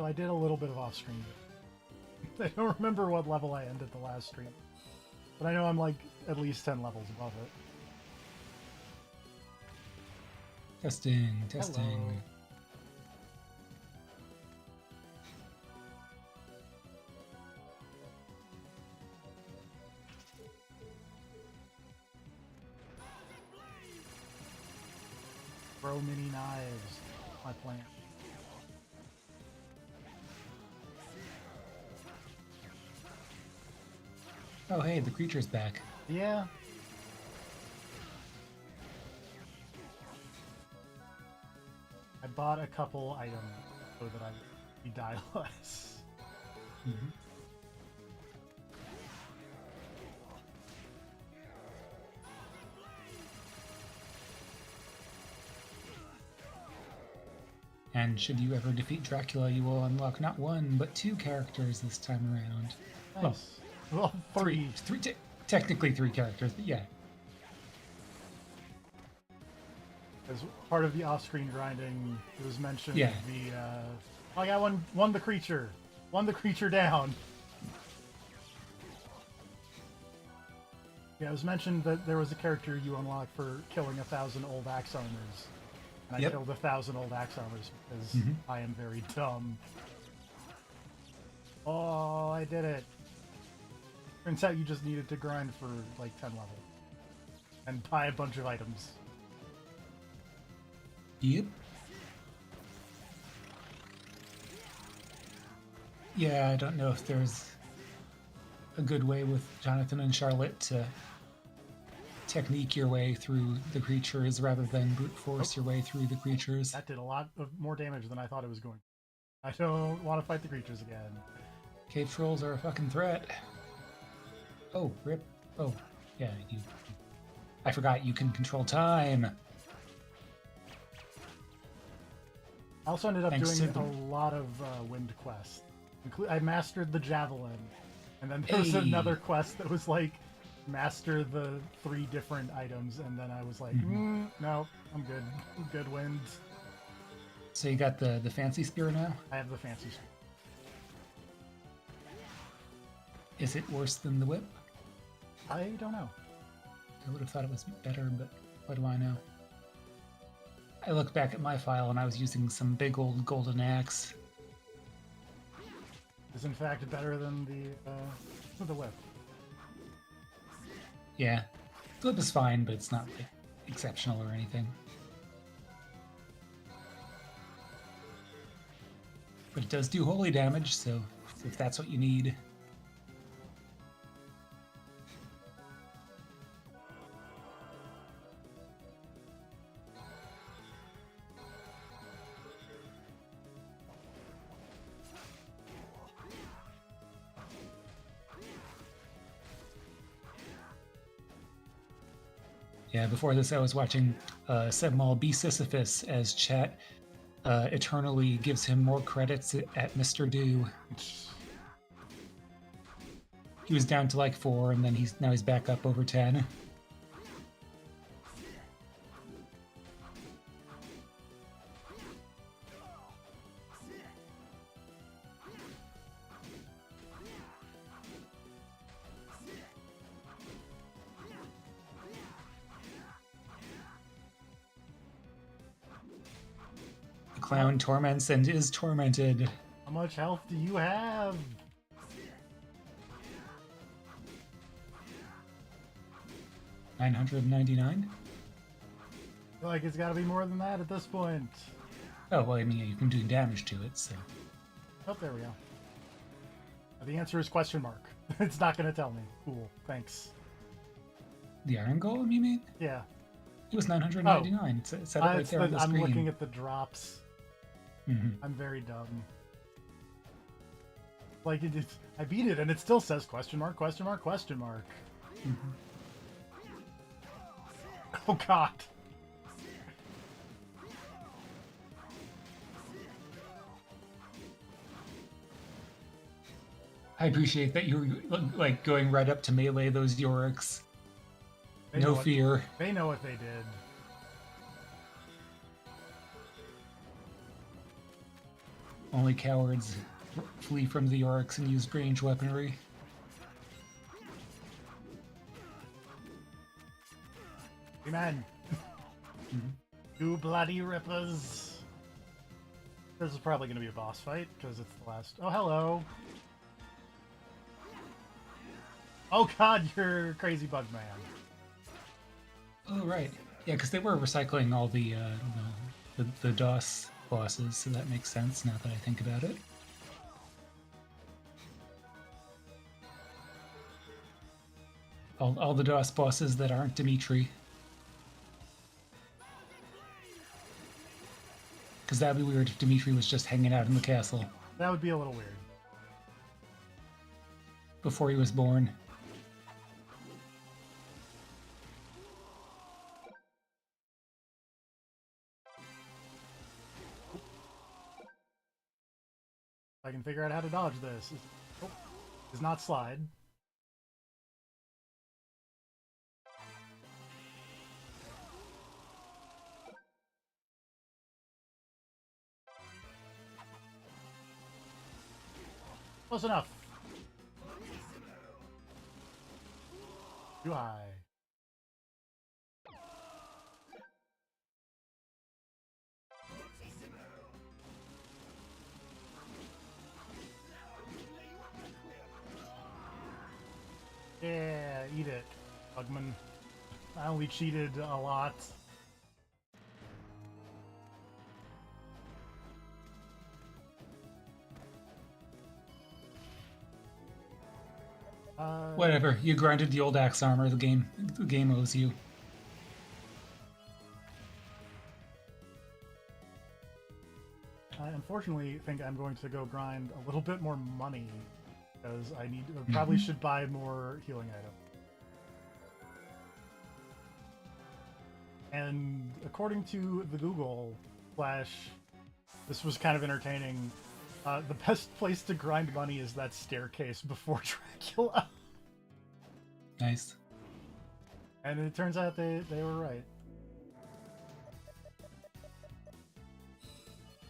So I did a little bit of off-screen. I don't remember what level I ended the last stream, but I know I'm like at least 10 levels above it. Testing, testing. Hello. Throw mini knives. My plan. Oh, hey, the creature's back. Yeah. I bought a couple items so that I die less. Mm-hmm. And should you ever defeat Dracula, you will unlock not one, but 2 characters this time around. Nice. Well, three. Technically 3 characters, but yeah. As part of the off-screen grinding, it was mentioned Yeah. I got won the creature. Won the creature down. Yeah, it was mentioned that there was a character you unlock for killing 1,000 old axe owners. And I killed 1,000 old axe owners because I am very dumb. Oh, I did it. Turns out you just needed to grind for like 10 levels. And buy a bunch of items. Yep. Yeah, I don't know if there's a good way with Jonathan and Charlotte to technique your way through the creatures rather than brute force your way through the creatures. That did a lot of more damage than I thought it was going to. I don't want to fight the creatures again. Cave trolls are a fucking threat. Oh, rip. Oh, yeah, you... I forgot you can control time. I also ended up Thanks doing to a lot of wind quests. I mastered the javelin, and then there was another quest that was like, master the 3 different items, and then I was like, no, I'm good. I'm good, wind. So you got the fancy spear now? I have the fancy spear. Is it worse than the whip? I don't know. I would have thought it was better, but what do I know? I looked back at my file and I was using some big old golden axe. It's in fact better than the whip. Yeah, flip is fine, but it's not like, exceptional or anything. But it does do holy damage, so if that's what you need. Yeah, before this I was watching Sebmal be Sisyphus as chat eternally gives him more credits at Mr. Do. He was down to like 4, and then now he's back up over 10. Clown torments and is tormented. How much health do you have? $999? I feel like it's got to be more than that at this point. Oh, well, I mean, you can do damage to it, so... Oh, there we go. The answer is question mark. It's not going to tell me. Cool, thanks. The Iron Golem, you mean? Yeah. It was $999. It said it right there on the screen. I'm looking at the drops. I'm very dumb. Like, I beat it, and it still says question mark, question mark, question mark. Oh, God. I appreciate that you're, like, going right up to melee those Yoriks. No fear. They know what they did. Only cowards flee from the orcs and use range weaponry. Amen. You bloody rippers. This is probably going to be a boss fight, because it's the last... Oh, hello. Oh god, you're crazy bug man. Oh, right. Yeah, because they were recycling all the DOS bosses, so that makes sense now that I think about it. All the DOS bosses that aren't Dimitri. Because that'd be weird if Dimitri was just hanging out in the castle. That would be a little weird. Before he was born. I can figure out how to dodge this. Oh, does not slide. Close enough. Too high. Yeah, eat it, Bugman. I only cheated a lot. Whatever, you grinded the old axe armor, the game owes you. I unfortunately think I'm going to go grind a little bit more money, because I probably should buy more healing items. And according to the Google Flash, this was kind of entertaining. The best place to grind money is that staircase before Dracula. Nice. And it turns out they were right.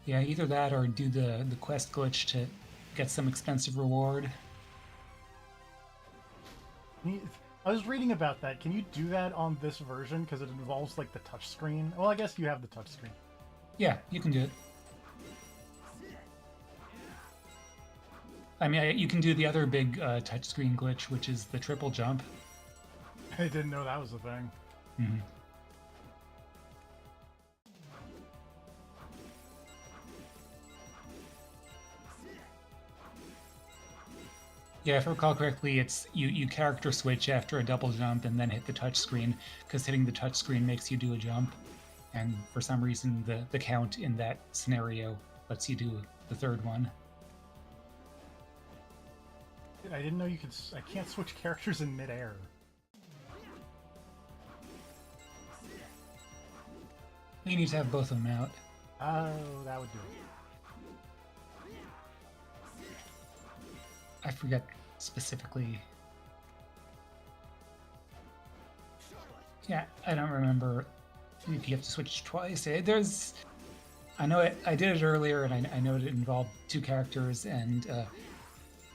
Yeah, either that or do the quest glitch to get some expensive reward. I was reading about that. Can you do that on this version? Because it involves like the touchscreen. Well, I guess you have the touchscreen. Yeah, you can do it. I mean, you can do the other big touchscreen glitch, which is the triple jump. I didn't know that was a thing. Mm-hmm. Yeah, if I recall correctly, it's you character switch after a double jump and then hit the touchscreen, because hitting the touchscreen makes you do a jump, and for some reason the count in that scenario lets you do the third one. I didn't know you could... I can't switch characters in midair. You need to have both of them out. Oh, that would do it. I forget specifically. Yeah, I don't remember if you have to switch twice. I know I did it earlier, and I know it involved two characters, and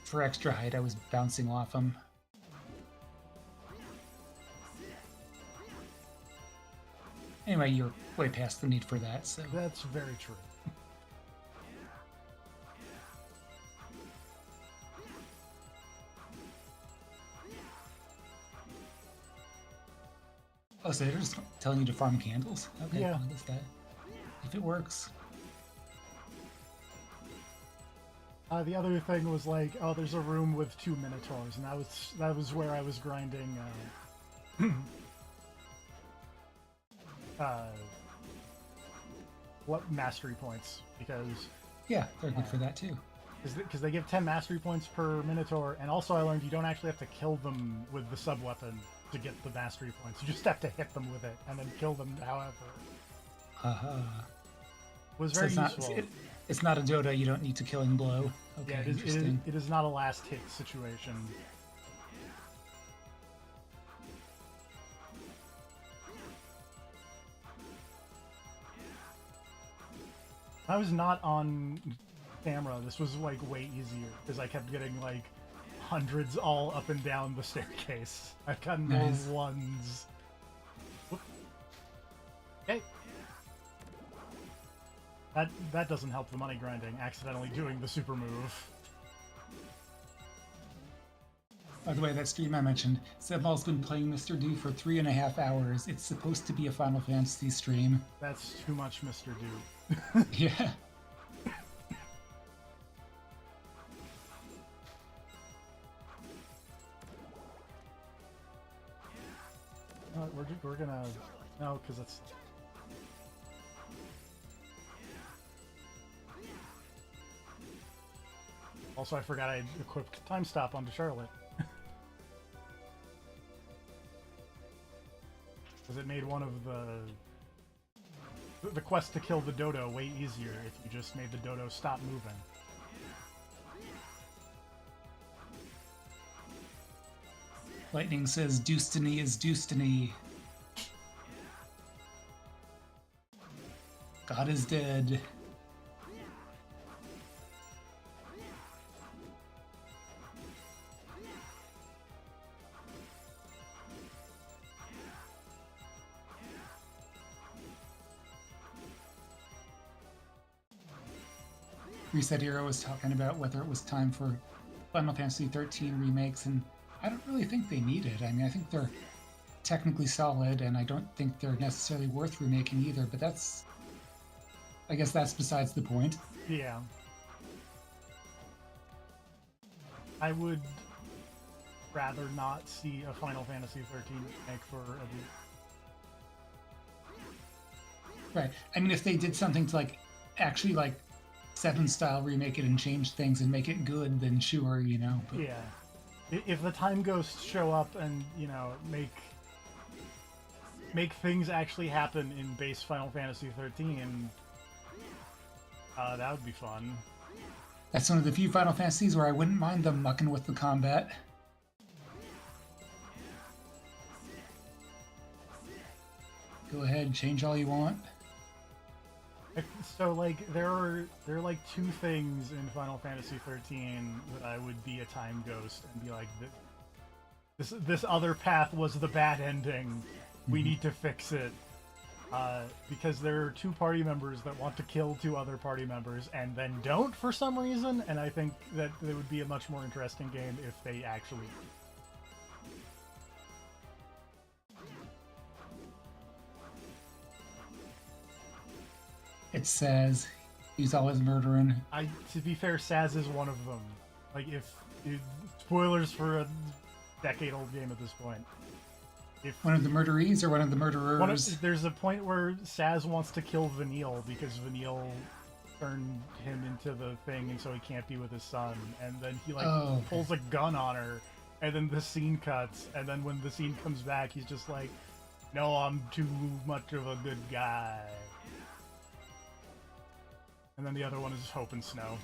for extra height, I was bouncing off them. Anyway, you're way past the need for that, so... That's very true. Oh, so they're just telling you to farm candles? Okay, Yeah. I'll just that. If it works. The other thing was like, oh, there's a room with 2 minotaurs, and that was where I was grinding what mastery points, because Yeah, they're good for that too. because they give 10 mastery points per minotaur, and also I learned you don't actually have to kill them with the sub weapon to get the mastery points. You just have to hit them with it and then kill them however. Haha. Was So very it's not, useful. it's not a Dota, you don't need to killing blow. Okay, Yeah, interesting. it is not a last hit situation. I was not on camera, this was like way easier because I kept getting like hundreds all up and down the staircase. I've gotten more Nice. ones. Whoop. Okay. That doesn't help the money grinding, accidentally doing the super move. By the way, that stream I mentioned, Sebmal's been playing Mr. Do for 3.5 hours. It's supposed to be a Final Fantasy stream. That's too much, Mr. Do. Yeah. We're gonna... No, because it's... Also, I forgot I equipped Time Stop onto Charlotte. Because it made one of the quest to kill the dodo way easier if you just made the dodo stop moving. Lightning says, Destiny is Destiny. God is dead. Reset Hero was talking about whether it was time for Final Fantasy 13 remakes, and I don't really think they need it. I mean, I think they're technically solid, and I don't think they're necessarily worth remaking either, but I guess that's besides the point. Yeah. I would rather not see a Final Fantasy 13 remake for a week. Right. I mean, if they did something to, like, actually, like, 7 style remake it and change things and make it good, then sure, you know. But... Yeah. If the Time Ghosts show up and, you know, make things actually happen in base Final Fantasy 13, that would be fun. That's one of the few Final Fantasies where I wouldn't mind them mucking with the combat. Go ahead, change all you want. So, like, there are like 2 things in Final Fantasy 13 that I would be a Time Ghost and be like, this other path was the bad ending. We need to fix it. Because there are 2 party members that want to kill 2 other party members and then don't for some reason, and I think that it would be a much more interesting game if they actually... It says he's always murdering. To be fair, Saz is one of them. Like, spoilers for a decade-old game at this point. One of the murderees or one of the murderers? There's a point where Saz wants to kill Vanille because Vanille turned him into the thing, and so he can't be with his son. And then he pulls a gun on her, and then the scene cuts. And then when the scene comes back, he's just like, "No, I'm too much of a good guy." And then the other one is Hope and Snow.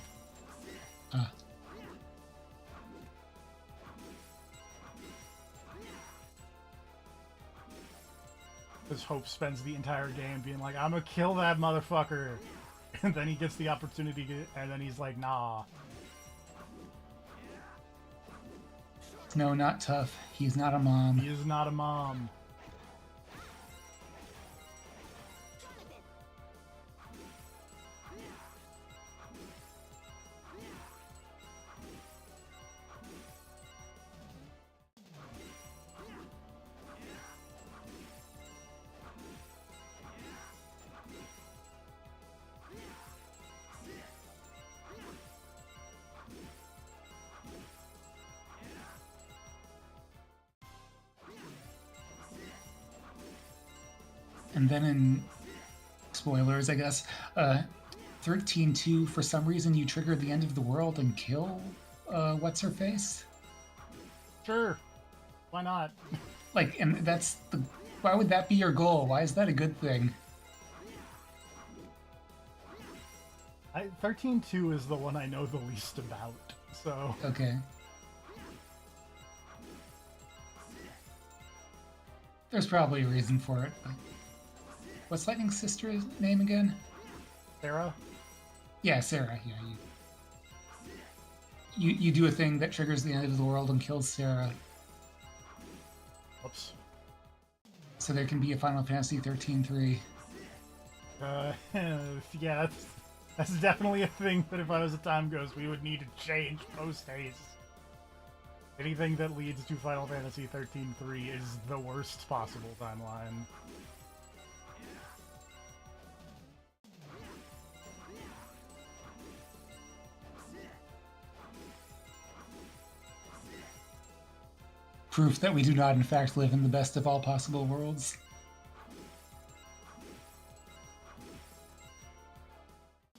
Because Hope spends the entire game being like, "I'm gonna kill that motherfucker," and then he gets the opportunity, and then he's like, "Nah." No, not tough. He's not a mom. He is not a mom. And then in spoilers, I guess, 13.2, for some reason you trigger the end of the world and kill what's-her-face? Sure. Why not? Like, and that's the... Why would that be your goal? Why is that a good thing? 13.2 is the one I know the least about, so... Okay. There's probably a reason for it, but... What's Lightning's sister's name again? Sarah? Yeah, Sarah. Yeah, you do a thing that triggers the end of the world and kills Sarah. Oops. So there can be a Final Fantasy 13-3. Yeah, that's definitely a thing that if I was a Time Ghost, we would need to change post-haste. Anything that leads to Final Fantasy 13-3 is the worst possible timeline. Proof that we do not, in fact, live in the best of all possible worlds.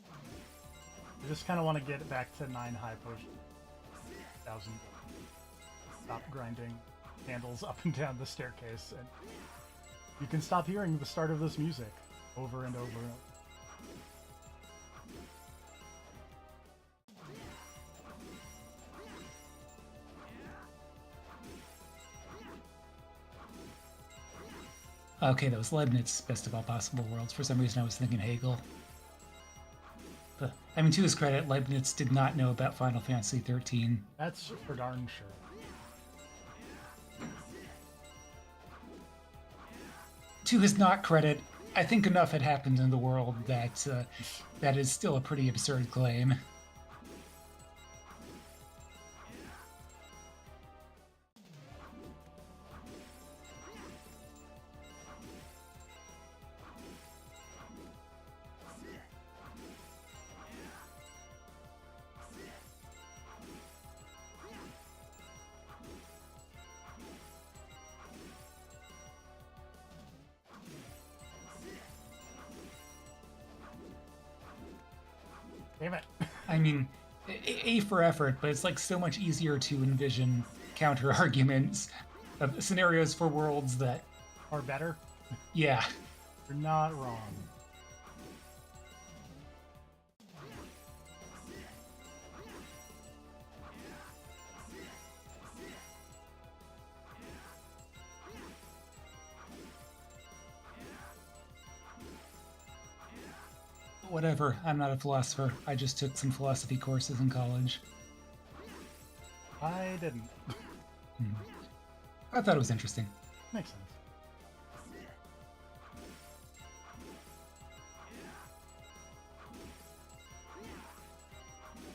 I just kind of want to get back to 9 high potions. 1,000. Stop grinding candles up and down the staircase, and you can stop hearing the start of this music over and over and over. Okay, that was Leibniz, best of all possible worlds. For some reason, I was thinking Hegel. But, I mean, to his credit, Leibniz did not know about Final Fantasy 13. That's for darn sure. To his not credit, I think enough had happened in the world that that is still a pretty absurd claim. Damn it. I mean, A for effort, but it's like so much easier to envision counter arguments of scenarios for worlds that, Or better. yeah. You're not wrong. Whatever, I'm not a philosopher. I just took some philosophy courses in college. I didn't. I thought it was interesting. Makes sense.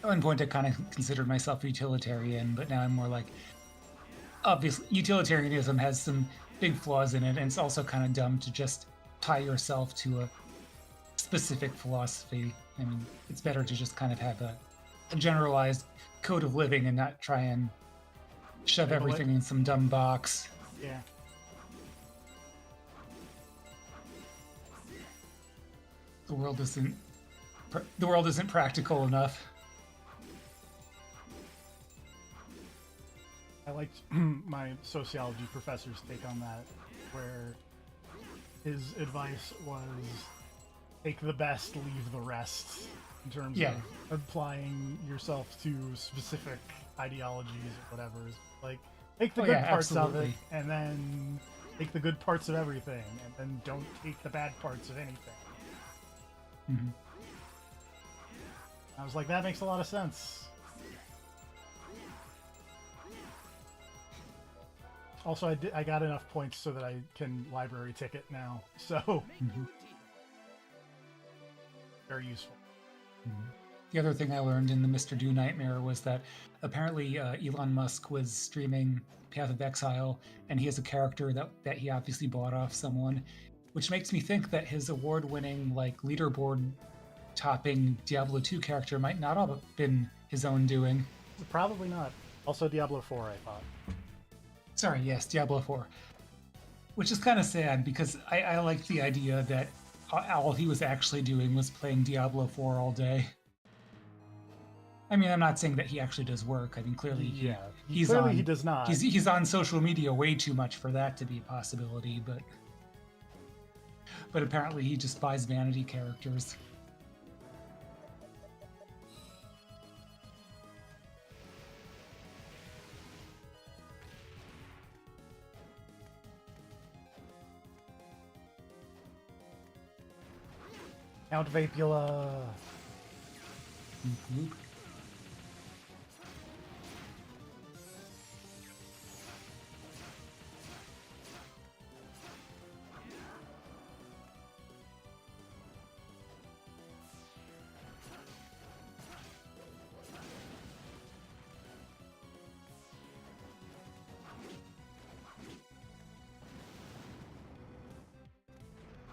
At one point, I kind of considered myself utilitarian, but now I'm more like, obviously, utilitarianism has some big flaws in it, and it's also kind of dumb to just tie yourself to a specific philosophy. I mean, it's better to just kind of have a generalized code of living and not try and shove everything in some dumb box. Yeah. The world isn't practical enough. I liked my sociology professor's take on that, where his advice was take the best, leave the rest, in terms of applying yourself to specific ideologies or whatever. Like, take the good parts of it, and then take the good parts of everything, and then don't take the bad parts of anything. Mm-hmm. I was like, that makes a lot of sense. Also, I got enough points so that I can library ticket now, so very useful. The other thing I learned in the Mr. Do Nightmare was that apparently Elon Musk was streaming Path of Exile, and he has a character that he obviously bought off someone, which makes me think that his award-winning, like, leaderboard-topping Diablo 2 character might not have been his own doing. Probably not. Also Diablo 4, I thought. Sorry, yes, Diablo 4. Which is kind of sad, because I liked the idea that all he was actually doing was playing Diablo 4 all day. I mean, I'm not saying that he actually does work. I mean, clearly he does not. He's on social media way too much for that to be a possibility, but apparently he just buys vanity characters. Count Vapula.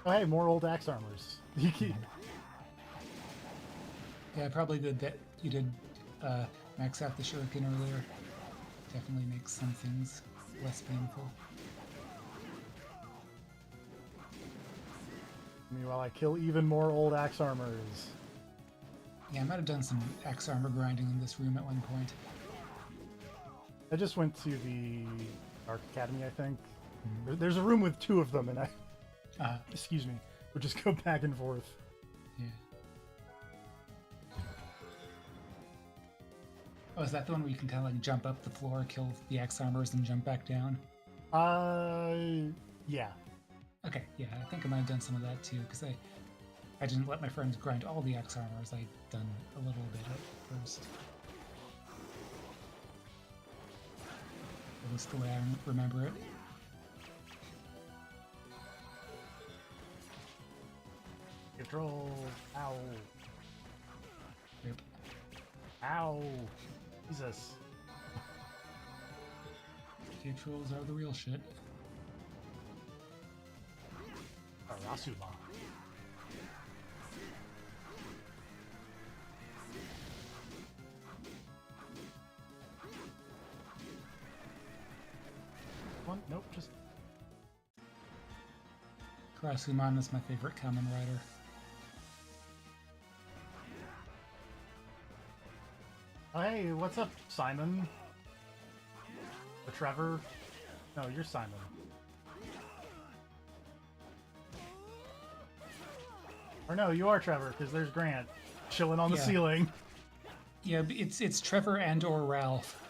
Oh, hey, more old axe armors. You keep... Yeah, probably good that you did max out the shuriken earlier. Definitely makes some things less painful. Meanwhile, I kill even more old axe armors. Yeah, I might have done some axe armor grinding in this room at one point. I just went to the Dark Academy, I think. There's a room with 2 of them, and I, excuse me, would just go back and forth. Yeah. Oh, is that the one where you can kind of like jump up the floor, kill the axe armors, and jump back down? Yeah. Okay, yeah, I think I might have done some of that too, because I didn't let my friends grind all the axe armors. I'd done a little bit at first. At least the way I remember it. Control. Ow. Yep. Ow. Jesus. Cave trolls are the real shit. Arasuma. One? Nope, just... Karasuman is my favorite Kamen Rider. Oh, hey, what's up, Simon? Or Trevor? No, you're Simon. Or no, you are Trevor, because there's Grant chilling on the ceiling. Yeah, it's Trevor and or Ralph.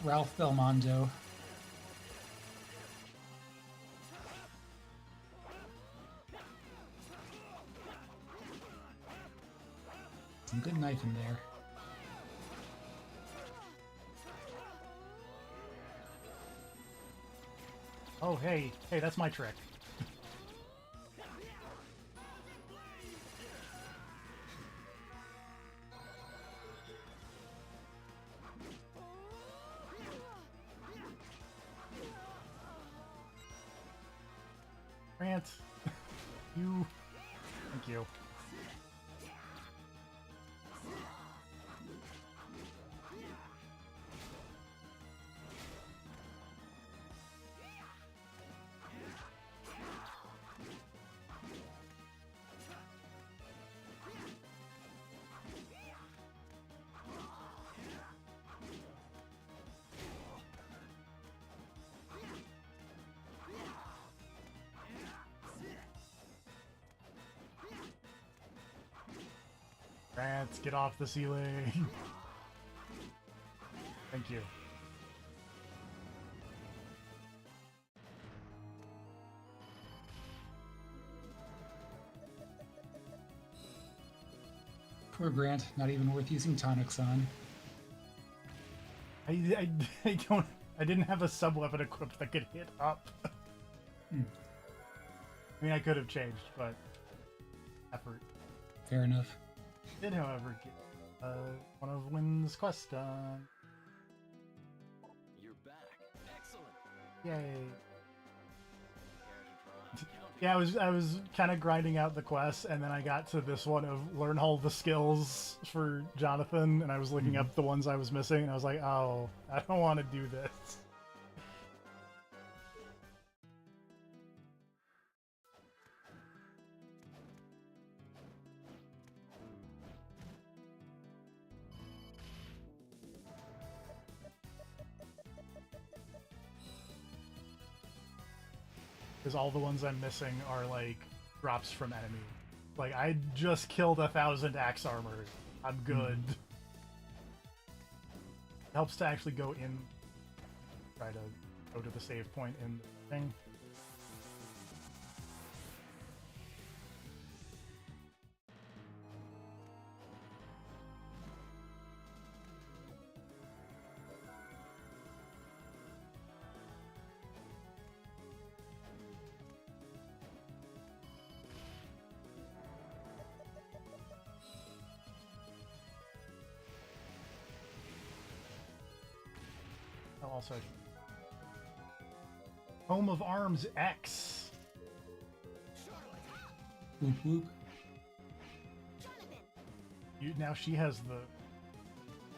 Ralph Belmondo. Some good knife in there. Oh, hey, that's my trick. Grant, you... Thank you. Grant, get off the ceiling. Thank you. Poor Grant, not even worth using tonics on. I didn't have a sub-weapon equipped that could hit up. I mean, I could have changed, but effort. Fair enough. Did, however, get one of Wynn's quests done. You're back. Excellent. Yay. Yeah, I was kind of grinding out the quests, and then I got to this one of learn all the skills for Jonathan, and I was looking up the ones I was missing, and I was like, oh, I don't want to do this. Because all the ones I'm missing are like drops from enemies. Like, I just killed 1,000 axe armor. I'm good. It helps to actually go in, try to go to the save point in the thing. Also, Home of Arms X. Whoop whoop. Now she has the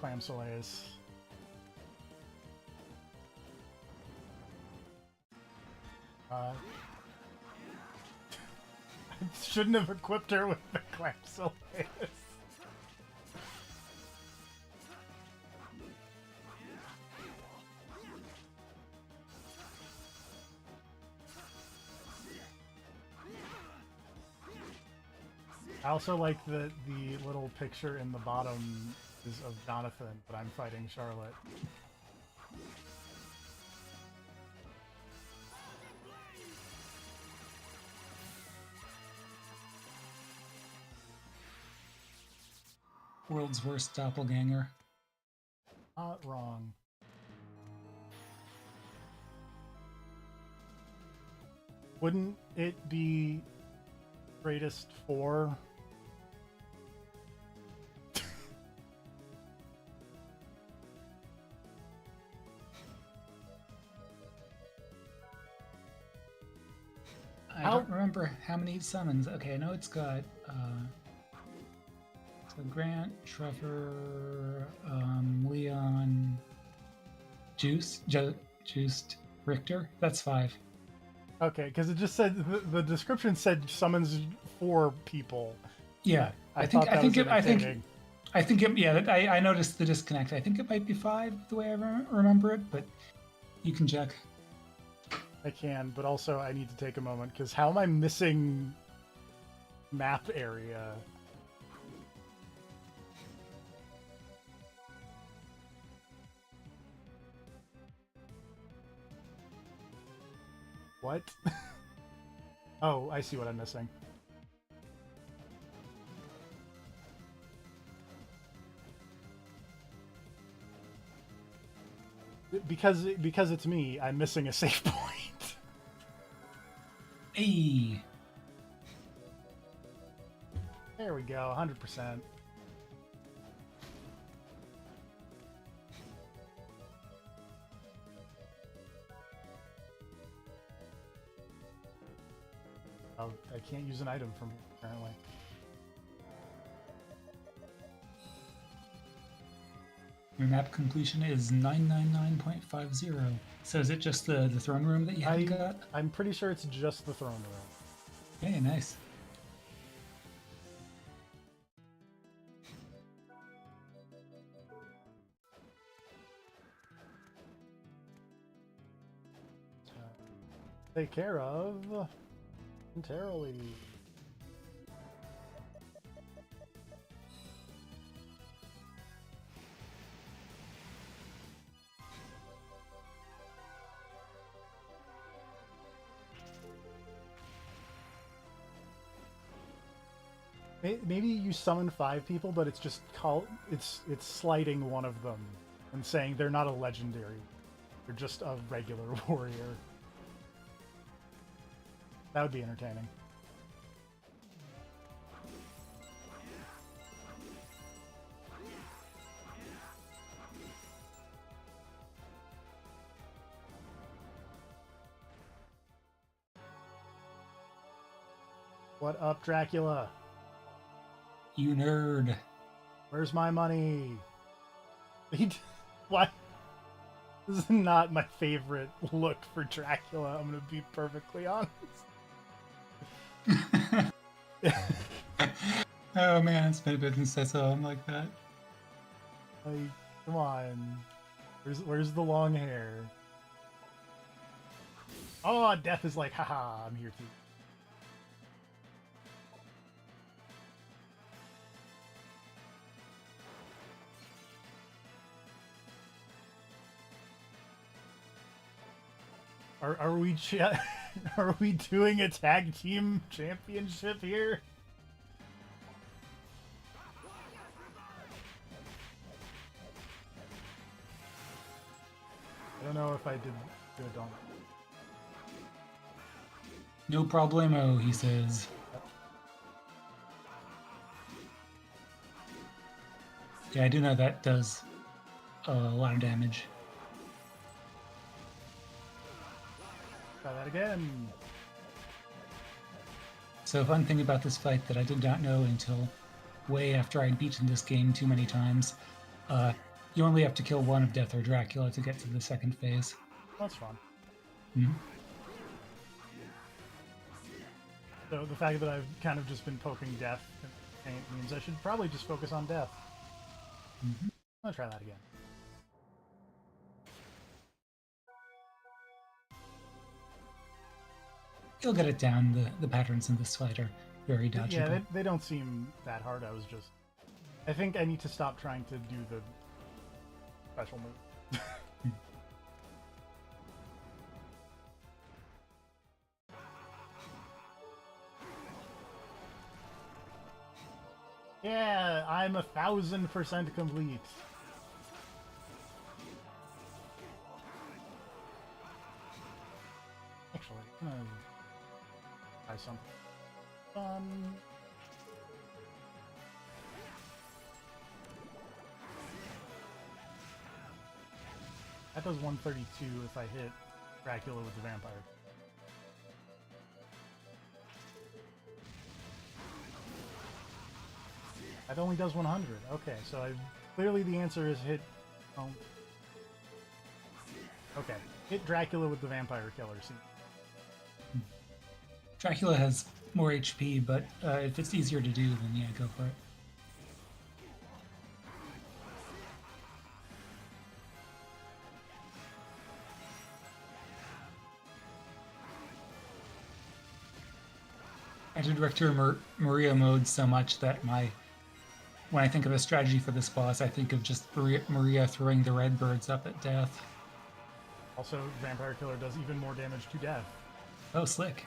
Clam Soleils. I shouldn't have equipped her with the Clam Soleils. I also like the little picture in the bottom is of Jonathan, but I'm fighting Charlotte. World's worst doppelganger. Not wrong. Wouldn't it be greatest 4? I don't remember how many summons. Okay, I know it's got so Grant, Trevor, Leon, Juiced, Richter. That's 5. Okay, because it just said the description said summons 4 people. Yeah, I think yeah. I noticed the disconnect. I think it might be 5 the way I remember it, but you can check. I can, but also I need to take a moment because how am I missing map area? What? Oh, I see what I'm missing. Because it's me, I'm missing a save point. Hey. There we go, 100%. Oh, I can't use an item from here, apparently. Your map completion is 999.50. So is it just the throne room that you haven't got? I'm pretty sure it's just the throne room. Hey, nice. Take care of entirely. Maybe you summon 5 people, but it's just it's slighting one of them and saying they're not a legendary. They're just a regular warrior. That would be entertaining. What up, Dracula? You nerd. Where's my money? What? This is not my favorite look for Dracula, I'm gonna be perfectly honest. Oh man, it's been a bit since I saw him like that. Like, come on. Where's the long hair? Oh, Death is like, haha, I'm here too. Are we are we doing a tag team championship here? I don't know if I did good on it. No problemo, he says. Yeah, I do know that does a lot of damage. Try that again. So, fun thing about this fight that I did not know until way after I'd beaten this game too many times, you only have to kill one of Death or Dracula to get to the second phase. That's fun. Mm-hmm. So the fact that I've kind of just been poking Death and paint means I should probably just focus on Death. Mm-hmm. I'll try that again. You'll get it down. The patterns in this fight are very dodgeable. Yeah, they don't seem that hard. I think I need to stop trying to do the special move. Yeah, I'm 1000% complete. Actually, I'm gonna try something fun. That does 132 if I hit Dracula with the vampire. That only does 100. Okay, so clearly the answer is hit. Oh. Okay, hit Dracula with the vampire killer. See. Dracula has more HP, but if it's easier to do, then yeah, go for it. I did Rector Maria mode so much that when I think of a strategy for this boss, I think of just Maria throwing the red birds up at Death. Also, Vampire Killer does even more damage to Death. Oh, slick.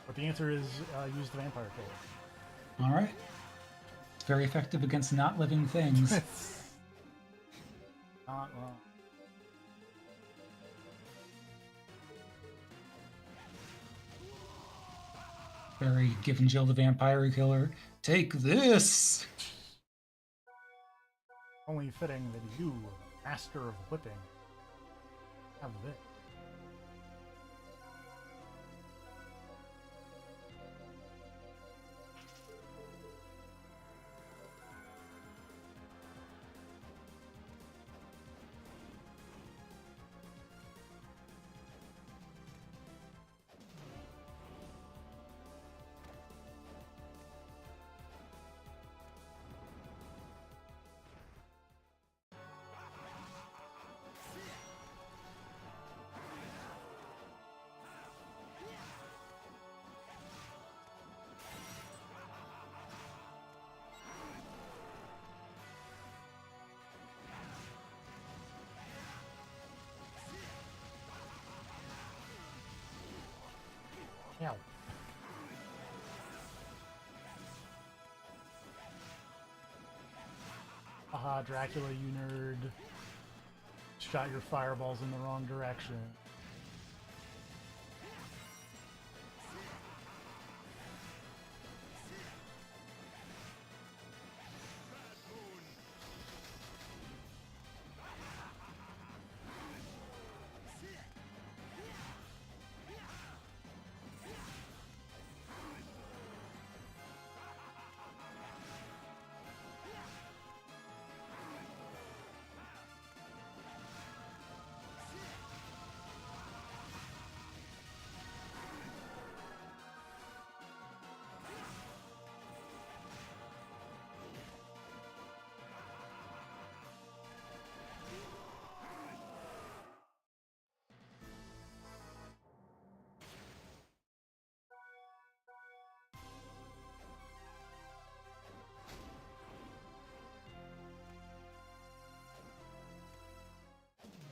But the answer is use the Vampire Killer. Alright. It's very effective against not living things. Not wrong. Very giving Jill the Vampire Killer. Take this! Only fitting that you, master of whipping, have this. Ow. Aha, Dracula, you nerd. Shot your fireballs in the wrong direction.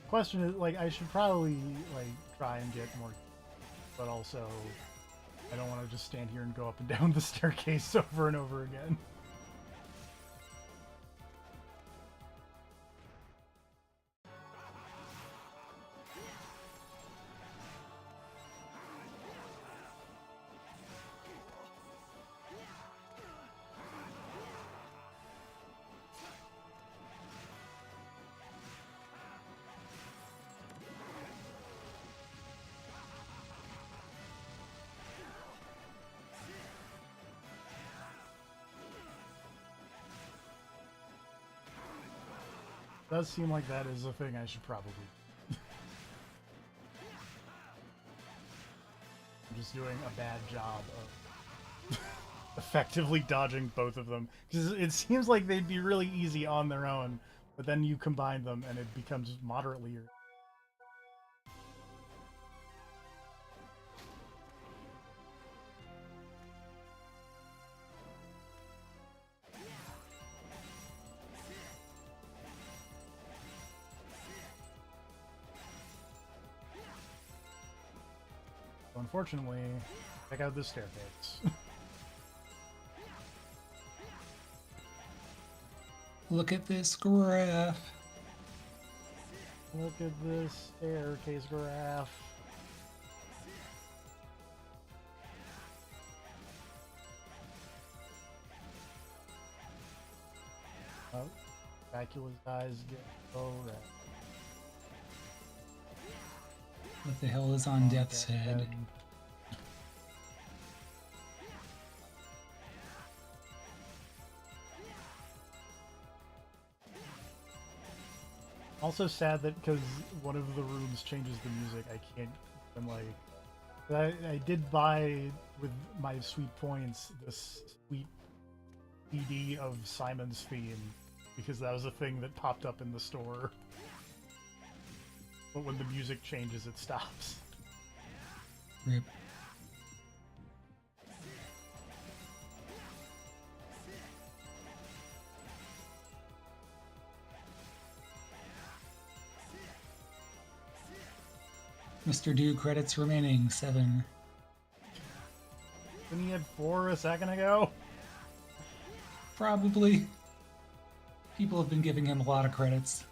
Question is, like, I should probably, like, try and get more, but also, I don't want to just stand here and go up and down the staircase over and over again. Does seem like that is a thing I should probably. I'm just doing a bad job of effectively dodging both of them, because it seems like they'd be really easy on their own, but then you combine them and it becomes moderately. So unfortunately, check out this staircase. Look at this graph. Look at this staircase graph. Oh, Dracula's eyes get so red. What the hell is on Death's Head? Also sad that because one of the rooms changes the music, I can't. I'm like, I did buy with my sweet points this sweet CD of Simon's theme because that was a thing that popped up in the store. But when the music changes, it stops. Rip. Mr. Do credits remaining 7. And he had 4 a second ago. Probably. People have been giving him a lot of credits.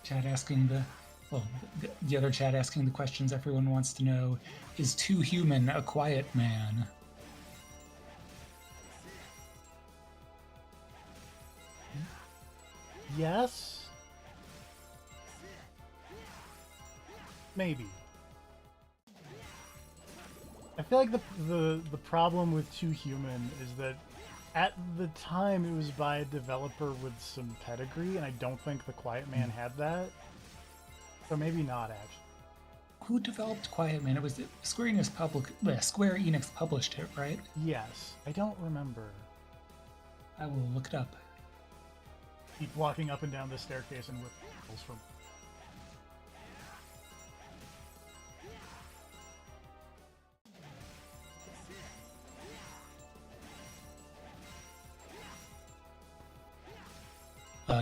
Chat asking the other chat asking the questions everyone wants to know. Is Too Human a quiet man? Yes. Maybe. I feel like the problem with Too Human is that at the time it was by a developer with some pedigree, and I don't think The Quiet Man had that. So maybe not, actually. Who developed Quiet Man? It was Square Enix published it, right? Yes. I don't remember. I will look it up. Keep walking up and down the staircase and with from.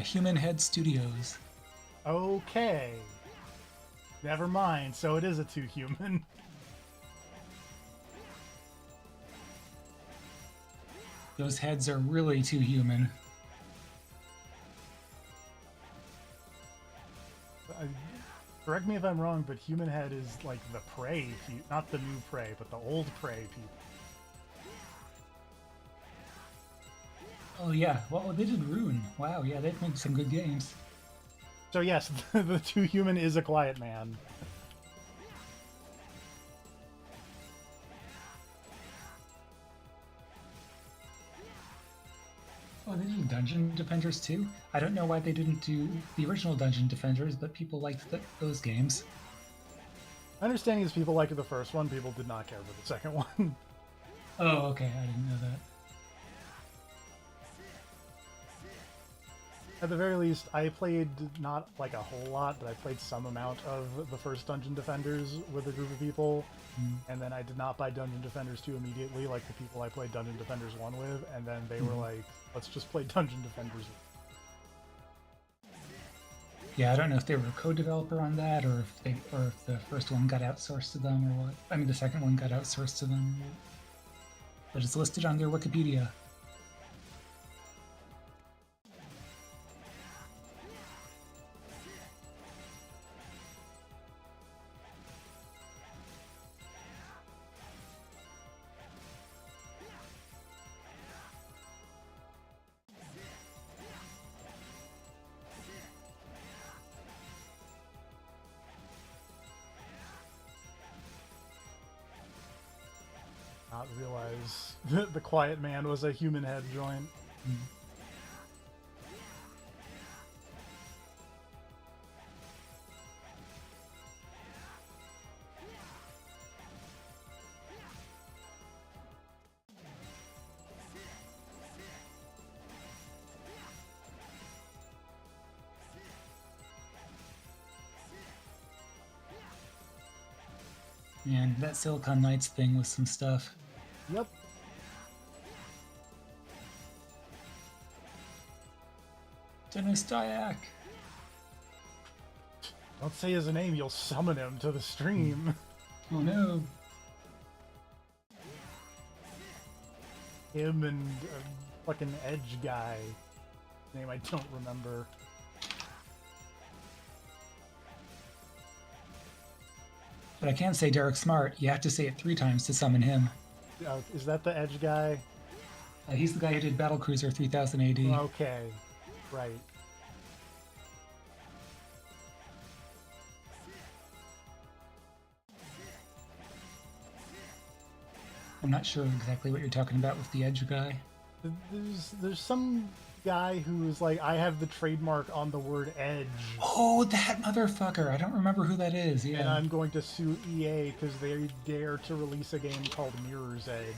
Human Head Studios. Okay. Never mind. So it is a Too Human. Those heads are really too human. Correct me if I'm wrong, but Human Head is like the Prey, not the new Prey, but the old Prey people. Oh yeah, well they did Rune. Wow, yeah, they've made some good games. So yes, the Too Human is a quiet man. Oh, they did Dungeon Defenders too? I don't know why they didn't do the original Dungeon Defenders, but people liked those games. My understanding is people liked the first one, people did not care for the second one. Oh, okay, I didn't know that. At the very least, I played not like a whole lot, but I played some amount of the first Dungeon Defenders with a group of people, and then I did not buy Dungeon Defenders 2 immediately like the people I played Dungeon Defenders 1 with, and then they were like, let's just play Dungeon Defenders. Yeah, I don't know if they were a co-developer on that, or if the first one got outsourced to them, or what. I mean, the second one got outsourced to them. But it's listed on their Wikipedia. not realize that the Quiet Man was a human head joint. And that Silicon Knights thing was some stuff. Yep. Dennis Dyack. Don't say his name, you'll summon him to the stream. Oh no. Him and a fucking Edge guy. Name I don't remember. But I can say Derek Smart. You have to say it 3 times to summon him. Is that the Edge guy? He's the guy who did Battlecruiser 3000 AD. Okay, right. I'm not sure exactly what you're talking about with the Edge guy. There's some guy who's like, I have the trademark on the word Edge. Oh, that motherfucker! I don't remember who that is. Yeah. And I'm going to sue EA because they dare to release a game called Mirror's Edge.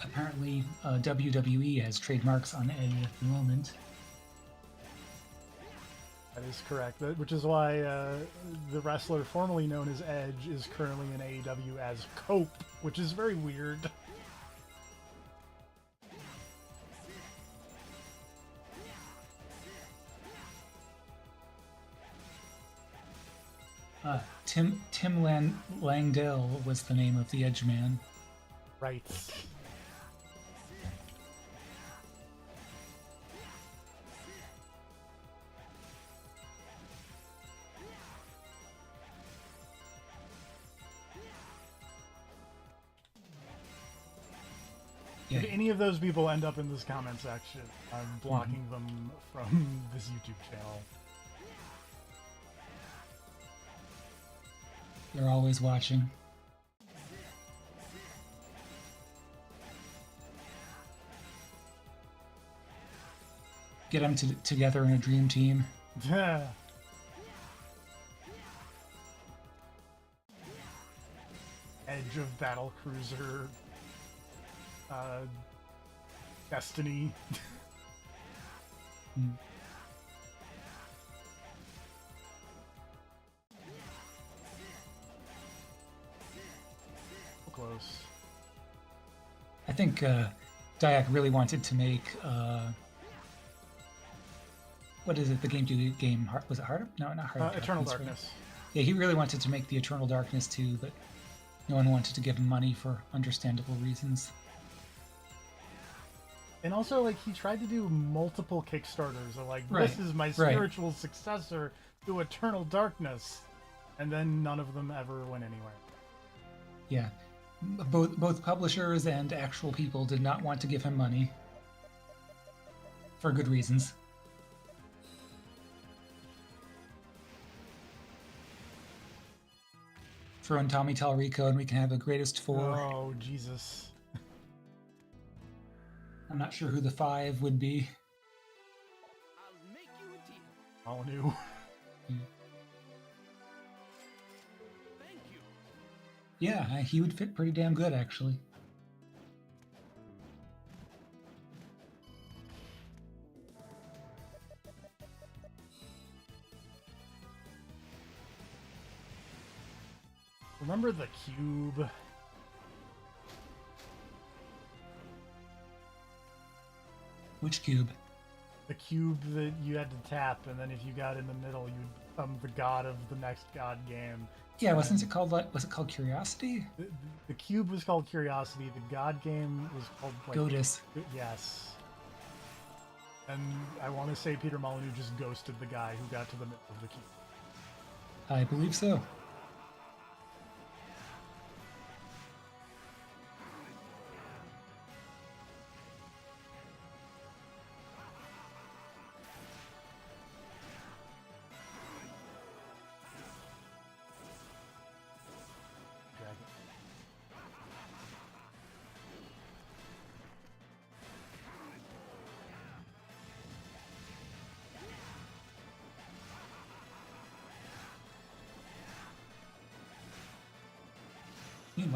Apparently, WWE has trademarks on Edge at the moment. That is correct. Which is why the wrestler formerly known as Edge is currently in AEW as Cope, which is very weird. Tim Langdell was the name of the Edge man. Right. Yeah. If any of those people end up in this comment section, I'm blocking them from this YouTube channel. They're always watching. Get them together in a dream team. Yeah. Edge of Battlecruiser. Destiny. Hmm. Close. I think Dyack really wanted to make what is it? The game was it Heart? No, not Heart. Eternal Darkness, Darkness. Right? Yeah, he really wanted to make the Eternal Darkness too, but no one wanted to give him money for understandable reasons. And also, like, he tried to do multiple Kickstarters of, like, Right, this is my spiritual successor to Eternal Darkness. And then none of them ever went anywhere. Yeah. Both publishers and actual people did not want to give him money. For good reasons. Throw in Tommy Tallarico and we can have the greatest 4. Oh, Jesus. I'm not sure who the 5 would be. I'll make you a deal. All new. Thank you. Yeah, he would fit pretty damn good, actually. Remember the cube? Which cube? The cube that you had to tap, and then if you got in the middle, you'd become the god of the next god game. Yeah, wasn't it called like? Was it called Curiosity? The cube was called Curiosity. The god game was called like Godus. Yes. And I want to say Peter Molyneux just ghosted the guy who got to the middle of the cube. I believe so.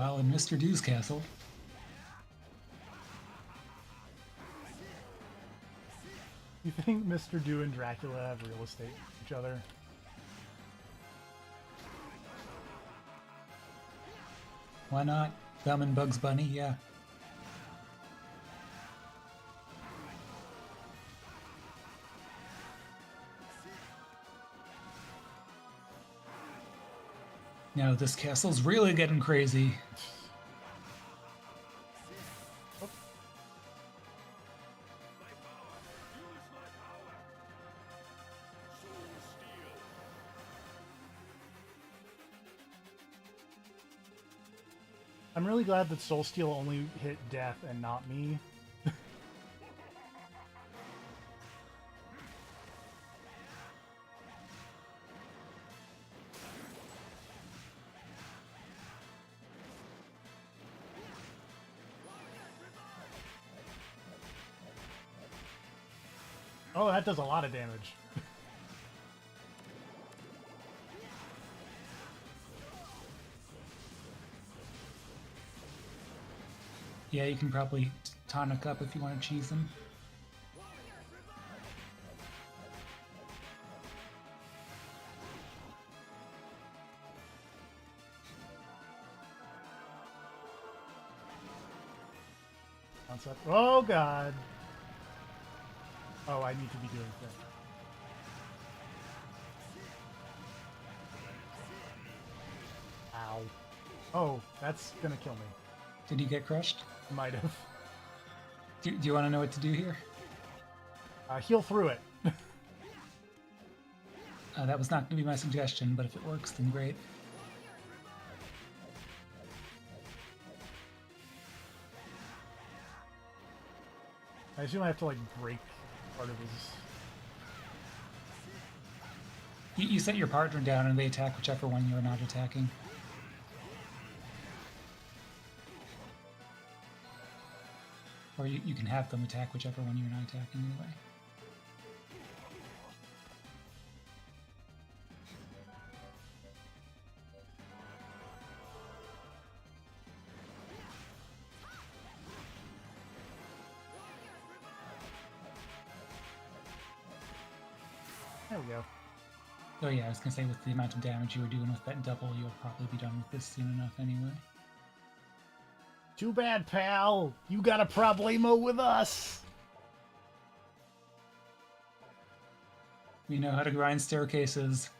While in Mr. Dew's castle, You think Mr. Dew and Dracula have real estate with each other? why not? Them and Bugs Bunny, yeah. Now this castle's really getting crazy. I'm really glad that Soul Steel only hit Death and not me. Oh, that does a lot of damage. Yeah, you can probably tonic up if you want to cheese them. Concept. Oh god. Oh, I need to be doing that. Ow. Oh, that's gonna kill me. Did you get crushed? Might have. Do you want to know what to do here? Heal through it. That was not going to be my suggestion, but if it works, then great. I assume I have to, like, break part of his... You set your partner down and they attack whichever one you're not attacking. Or you can have them attack whichever one you're not attacking anyway. There we go. Oh yeah, I was gonna say with the amount of damage you were doing with that double, you'll probably be done with this soon enough anyway. Too bad, pal. You got a problemo with us. We know how to grind staircases.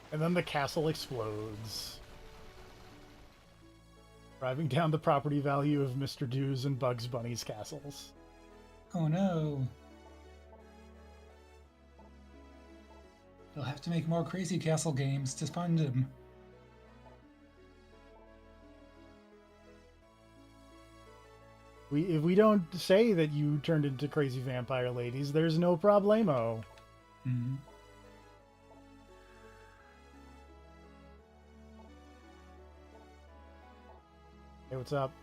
And then the castle explodes, driving down the property value of Mr. Dew's and Bugs Bunny's castles. Oh no. You'll have to make more Crazy Castle games to fund him. If we don't say that you turned into crazy vampire ladies, there's no problemo. Mm-hmm. Hey, what's up?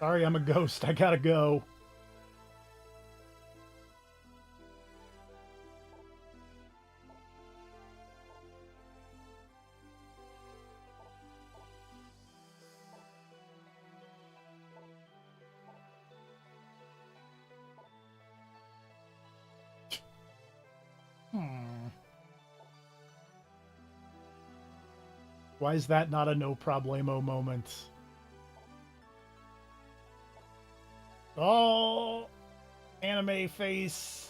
Sorry, I'm a ghost. I gotta go. Why is that not a no problemo moment? Oh, anime face.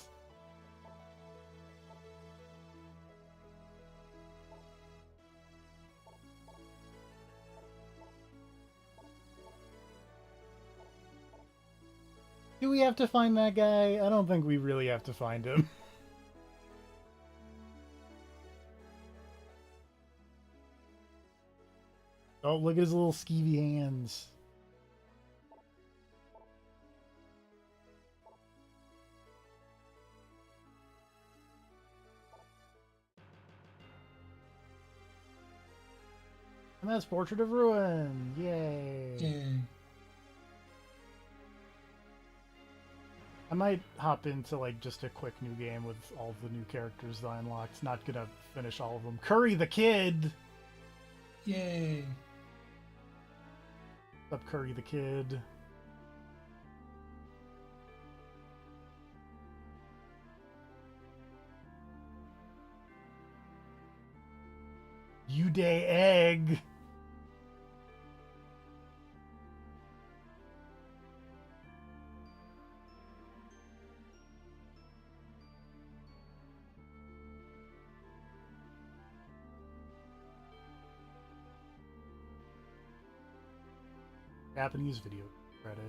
Do we have to find that guy? I don't think we really have to find him. Oh, look at his little skeevy hands. And that's Portrait of Ruin. Yay. Yay. I might hop into like just a quick new game with all the new characters that I unlocked. Not gonna finish all of them. Curry the Kid! Yay. What's up, Curry the Kid? Day Egg! Japanese video credit.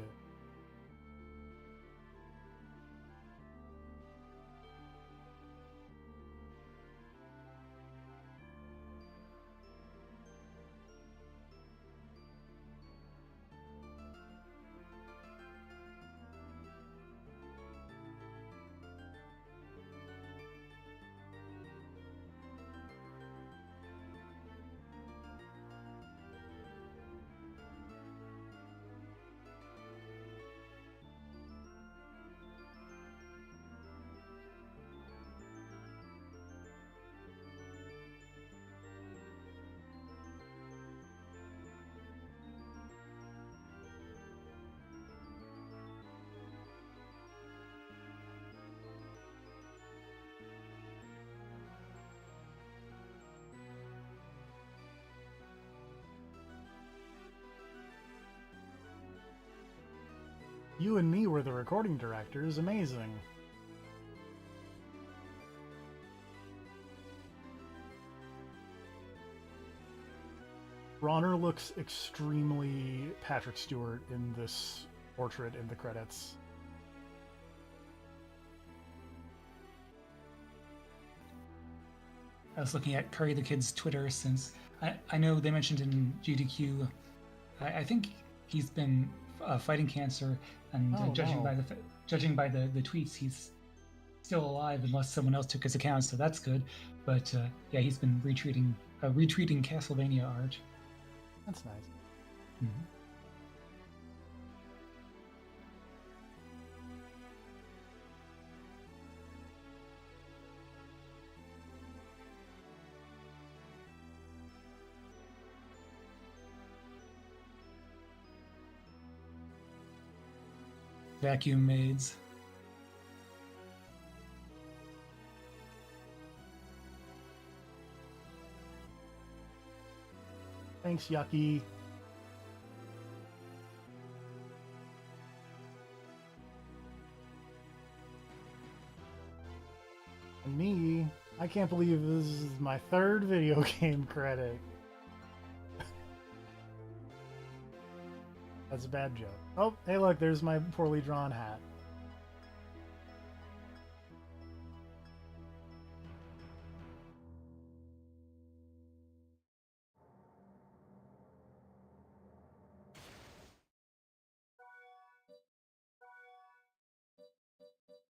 You and me were the recording directors. Amazing. Bronner looks extremely Patrick Stewart in this portrait in the credits. I was looking at Curry the Kid's Twitter since I know they mentioned in GDQ. I think he's been fighting cancer, and judging by the tweets, he's still alive unless someone else took his account. So that's good. But yeah, he's been retweeting Castlevania art. That's nice. Mm-hmm. Vacuum maids. Thanks, Yucky. And me, I can't believe this is my third video game credit. That's a bad joke. Oh, hey look, there's my poorly drawn hat.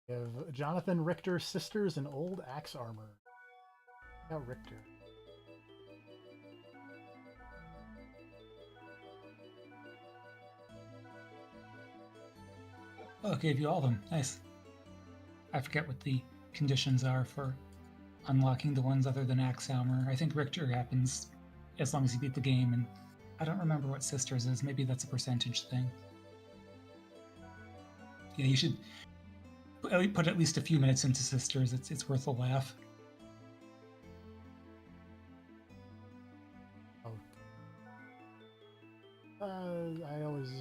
We have Jonathan Richter sisters in old axe armor. Check out Richter. Oh, it gave you all of them. Nice. I forget what the conditions are for unlocking the ones other than axe armor. I think Richter happens as long as you beat the game, and I don't remember what sisters is. Maybe that's a percentage thing. Yeah, you should put at least a few minutes into sisters. It's worth a laugh. Oh. I always...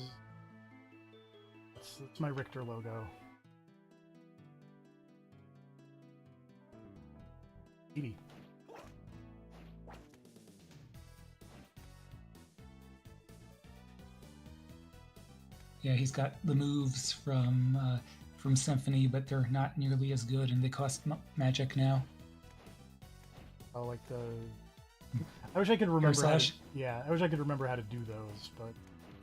It's my Richter logo. Edie. Yeah, he's got the moves from Symphony, but they're not nearly as good, and they cost magic now. Oh, like the. I wish I could remember. Slash? Yeah, I wish I could remember how to do those, but.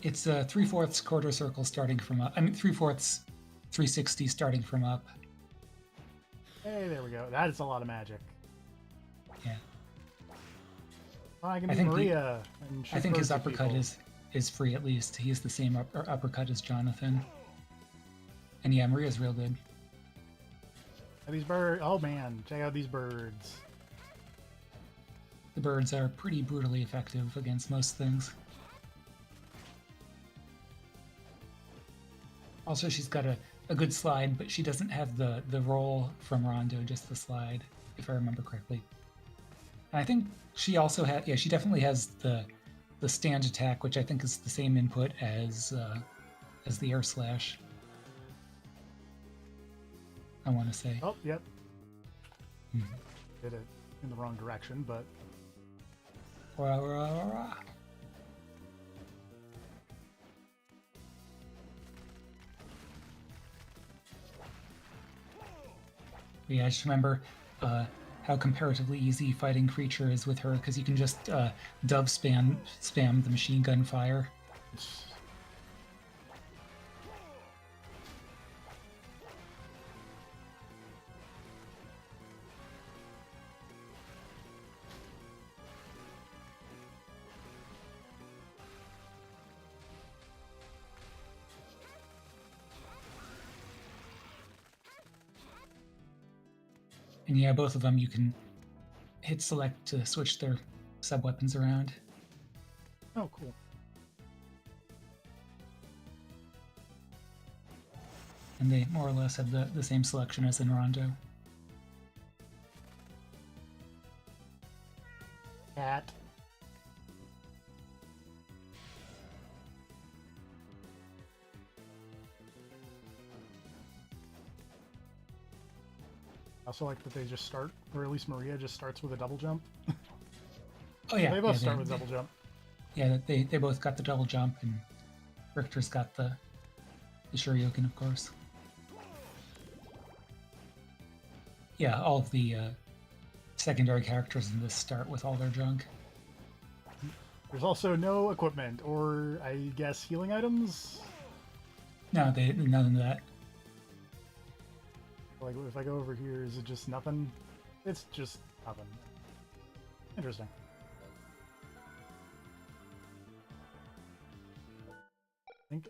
It's a 3/4 quarter circle starting from up. I mean, 3/4 360 starting from up. Hey, there we go. That is a lot of magic. Yeah. Oh, I can I be think Maria. I think his uppercut is free at least. He has the same uppercut as Jonathan. And yeah, Maria's real good. These birds. Oh man, check out these birds. The birds are pretty brutally effective against most things. Also, she's got a good slide, but she doesn't have the roll from Rondo, just the slide, if I remember correctly. And I think she also has, yeah, she definitely has the stand attack, which I think is the same input as the air slash. I want to say. Oh, yep. Mm-hmm. Did it in the wrong direction, but. Rah, rah, rah. Yeah, I just remember how comparatively easy fighting Creature is with her, because you can just dove spam the machine gun fire. And yeah, both of them you can hit select to switch their sub-weapons around. Oh, cool. And they more or less have the same selection as in Rondo. Cat. I also like that they just start, or at least Maria just starts with a double jump. Oh yeah, They both start with double jump. Yeah, they both got the double jump, and Richter's got the Shoryuken, of course. Yeah, all of the secondary characters in this start with all their junk. There's also no equipment, or I guess healing items? No, none of that. Like, if I go over here, is it just nothing? It's just nothing. Interesting.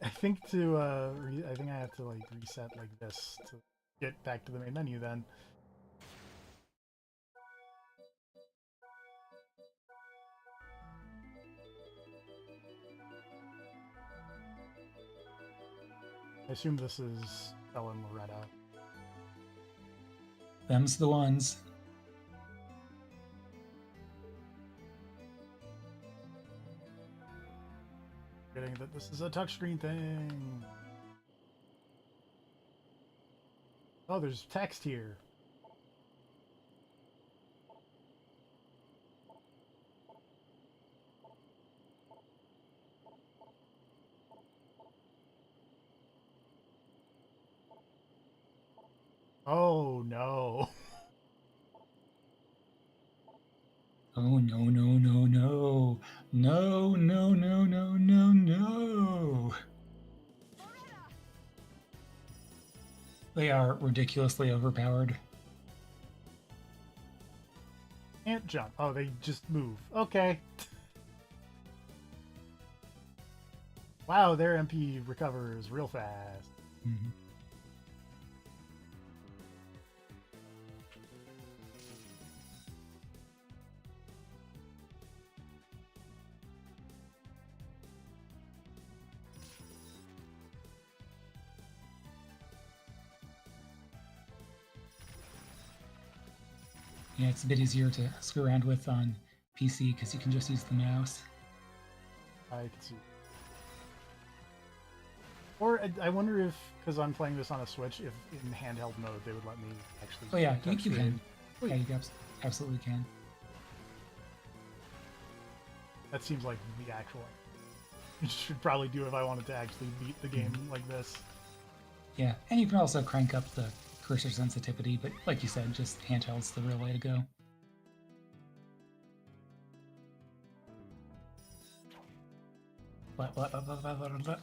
I think I have to like reset like this to get back to the main menu then. I assume this is Bella and Loretta. Them's the ones. Forgetting that this is a touchscreen thing. Oh, there's text here. Oh no. Oh no no no no. No no no no no no. They are ridiculously overpowered. Can't jump. Oh, they just move. Okay. Wow, their MP recovers real fast. Mm-hmm. Yeah, it's a bit easier to screw around with on PC because you can just use the mouse. I can see. Or I wonder if, because I'm playing this on a Switch, if in handheld mode they would let me actually. Oh yeah, touch you the- can. Yeah, you absolutely can. That seems like the actual. should probably do if I wanted to actually beat the game like this. Yeah, and you can also crank up the cursor sensitivity, but like you said, just handheld's the real way to go. To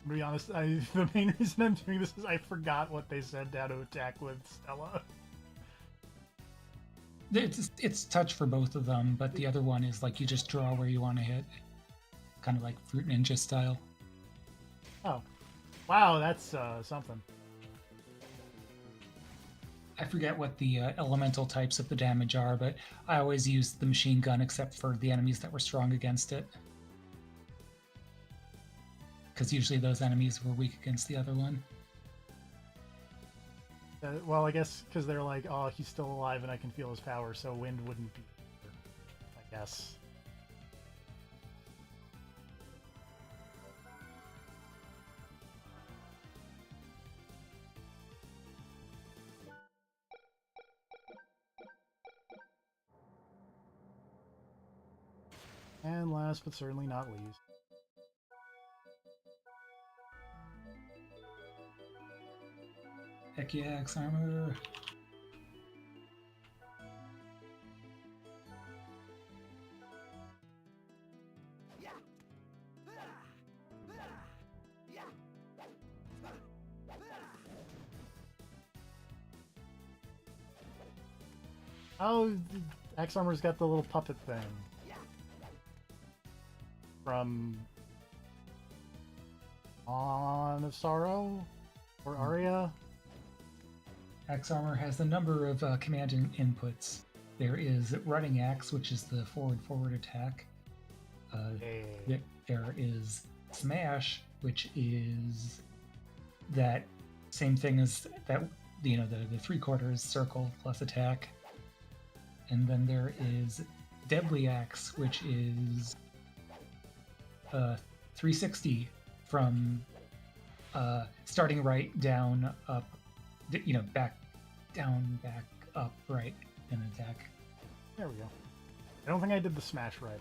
be honest, the main reason I'm doing this is I forgot what they said how to attack with Stella. It's touch for both of them, but the other one is like you just draw where you want to hit, kind of like Fruit Ninja style. Oh, wow, that's something. I forget what the elemental types of the damage are, but I always used the machine gun except for the enemies that were strong against it. Because usually those enemies were weak against the other one. Well, I guess because they're like, oh, he's still alive and I can feel his power, so wind wouldn't be. I guess. And last but certainly not least. Heck yeah, X armor. Oh, Axe Armor's got the little puppet thing. From On of Sorrow? Or Aria? Axe armor has a number of command inputs. There is running axe, which is the forward attack. Hey. There is smash, which is that same thing as that, the 3/4 circle plus attack. And then there is deadly axe, which is 360 from starting right, down, up, back, down, back, up, right, and attack. There we go. I don't think I did the smash right,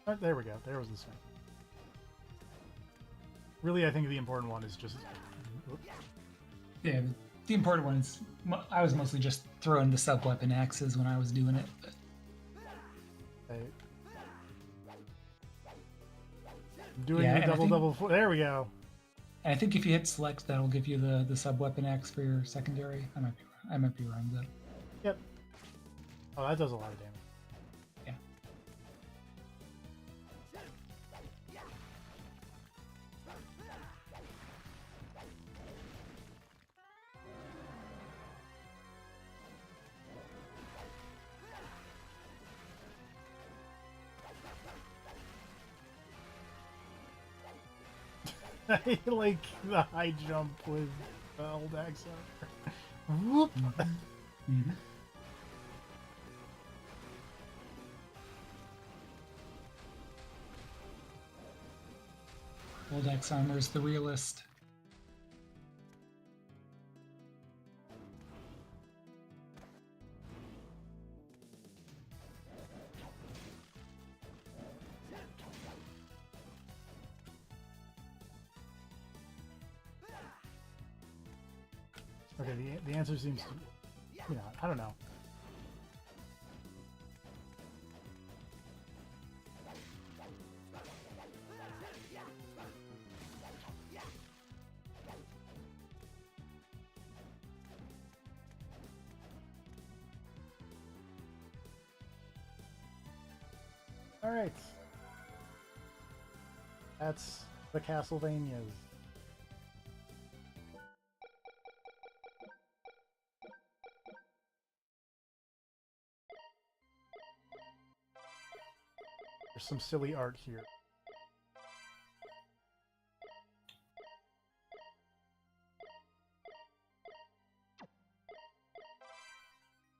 but there we go. There was the smash. Really, I think the important one is just. Yeah, the important one is I was mostly just throwing the sub weapon axes when I was doing it. But... I'm doing the double. There we go. And I think if you hit select, that'll give you the sub weapon axe for your secondary. I might be wrong though. Yep. Oh, that does a lot of damage. Yeah. I like the high jump with the old axe armor. Whoop! Mm-hmm. Old X armor is the realist. Okay, the answer seems to, I don't know. All right, that's the Castlevanias. There's some silly art here.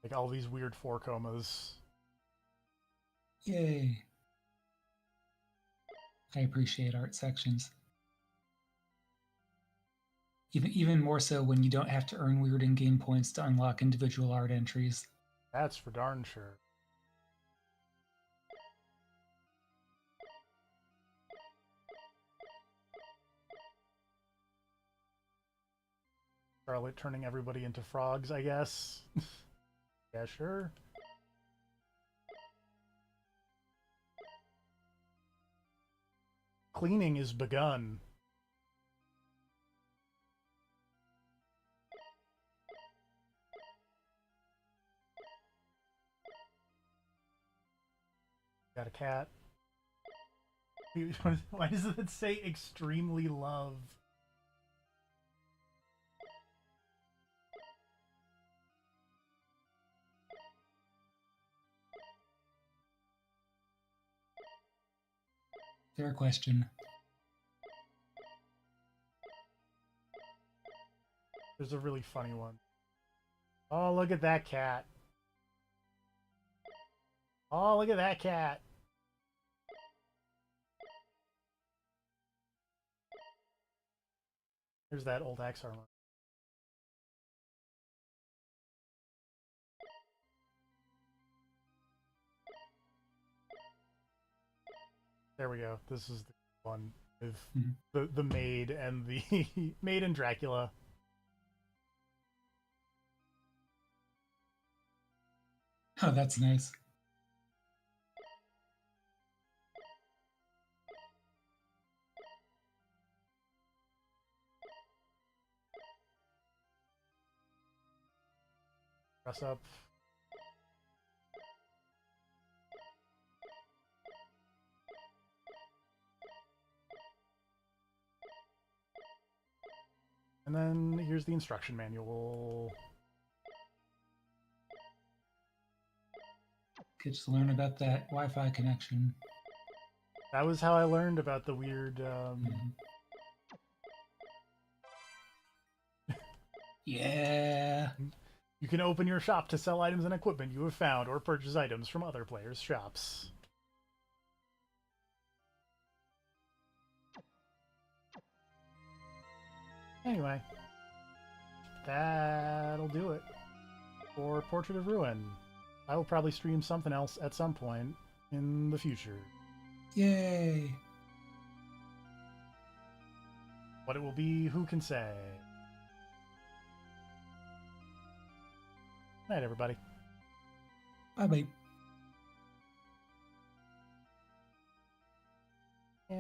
Like all these weird 4 comas. Yay. I appreciate art sections. Even more so when you don't have to earn weird in-game points to unlock individual art entries. That's for darn sure. Charlotte turning everybody into frogs, I guess. Yeah, sure. Cleaning is begun. Got a cat. Why does it say extremely love? Fair question. There's a really funny one. Oh, look at that cat. Oh, look at that cat. There's that old axe armor. There we go. This is the one with the maid and the maid and Dracula. Oh, that's nice. Dress up. And then here's the instruction manual. Kids learn about that Wi-Fi connection. That was how I learned about the weird. Yeah. You can open your shop to sell items and equipment you have found or purchase items from other players' shops. Anyway, that'll do it for Portrait of Ruin. I will probably stream something else at some point in the future. Yay. What it will be, who can say? Good night, everybody. Bye-bye.